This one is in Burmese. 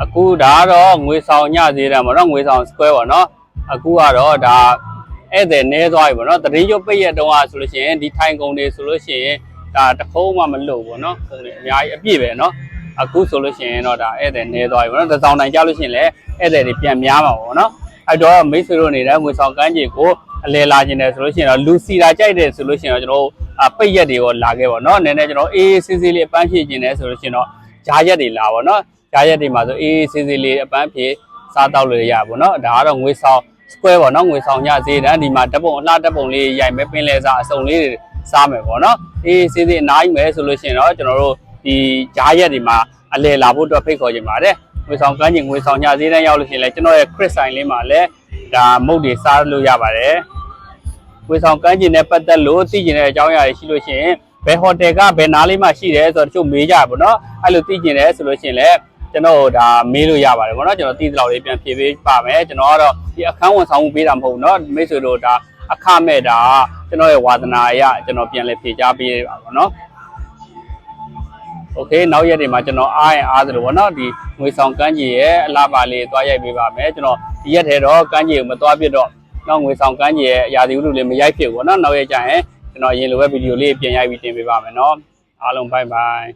အခုဒါကတော့ငွေဆောင်ညဈေးတန်းပေါ့နော်ငွေဆောင် square ပေါ့နော်အခုကတော့ဒါဧည့်သည်နည်းသွားပြီပေါ့နော်တရင်ရုပ်ပိတ်ရတုံးอ่ะဆိုလို့ရှိရင်ဒီထိုင်ကုန်တွေဆိုလို့ရှိရင်ဒါတခုံးမှမလို့ပေါ့နော်ကုန်တွေအများကြီးအပြည့်ပဲနော်အခုဆိုလို့ရှိရင်တော့ဒါဧည့်သည်နည်းသွားပြီပေါ့နော်တစ်စောင်းတိုင်းကြလို့ရှိရင်လည်းဧည့်သည်တွေပြန်များမှာပေါ့နော်အဲ့တော့မိတ်ဆွေတို့နေတဲ့ငွေဆောင်ကမ်းခြေကိုအလဲလာခြင်းတယ်ဆိုလို့ရှိရင်တော့လူစီတာကြိုက်တယ်ဆိုလို့ရှိရင်တော့ကျွန်တော်ပိတ်ရက်တွေကိုလာခဲ့ပေါ့နော်နည်းနည်းကျွန်တော်အေးဆေးဆေးလေးအပန်းဖြည့်ခြင်းတယ်ဆိုလို့ရှိရင်တော့ဂျားရက်တွေလာပေါ့နော်ဂျားရက်တွေမှာဆိုအေးဆေးဆေးလေးအပန်းဖြည့်စားတောက်လို့ရပါပေါ့နော်ဒါကတော့ငွေဆောင် square ပေါ့နော်ငွေဆောင်ညဈေးတန်းဒီမှာဓပုံအလှဓပုံလေးရိုက်မယ်ပင်လယ်စာအစုံလေးတွေစားမယ်ပေါ့နော်အေးဆေးဆေးအနားကြီးမယ်ဆိုလို့ရှိရင်တော့ကျွန်တော်တို့ဒီဂျားရက်တွေမှာအလဲလာဖို့အတွက်ဖိတ်ခေါ်ခြင်းပါတယ်ငွေဆောင်ကမ်းခြေငွေဆောင်ညဈေးတန်းရောက်လို့ရှိရင်လည်းကျွန်တော်ရဲ့ Chris ဆိုင်လေးမှာလည်းဒါမုတ်တွေစားလို့ရပါတယ်ငွေဆောင်ကမ်းခြေနဲ့ပတ်သက်လို့သိကျင်တဲ့အကြောင်းအရာတွေရှိလို့ရှိရင်ဘယ်ဟိုတယ်ကဘယ်နားလေးမှာရှိတယ်ဆိုတော့တချို့မေးကြပါဘောနော်အဲ့လိုသိကျင်တယ်ဆိုလို့ရှိရင်လည်းကျွန်တော်ဒါမေးလို့ရပါတယ်ဗောနော်ကျွန်တော်သိသလောက်လေးပြန်ဖြေပေးပါမယ်ကျွန်တော်ကတော့ဒီအခန်းဝန်ဆောင်မှုပေးတာမဟုတ်ဘူးเนาะမိတ်ဆွေတို့ဒါအခမဲ့ဒါကျွန်တော်ရဲ့ဝါသနာအရကျွန်တော်ပြန်လဲဖြေချပေးပါဗောနော်โอเคနောက်ရက်တွေမှာကျွန်တော်အားသလိုဗောနော်ဒီငွေဆောင်ကမ်းခြေရဲ့အလားပါလေးသွားရိုက်ပေးပါမယ်ကျွန်တော်ဒီရက်ထဲတော့ကမ်းခြေကိုမသွားပြတော့နောက်ငွေဆောင်ကမ်းခြေရဲ့အရာဒီဥတုလေးမရိုက်ဖြစ်ဘူးဗောနော်နောက်ရက်ကျရင်ကျွန်တော်အရင်လိုပဲဗီဒီယိုလေးပြန်ရိုက်ပြီးတင်ပေးပါမယ်เนาะအားလုံးဘိုင်ဘိုင်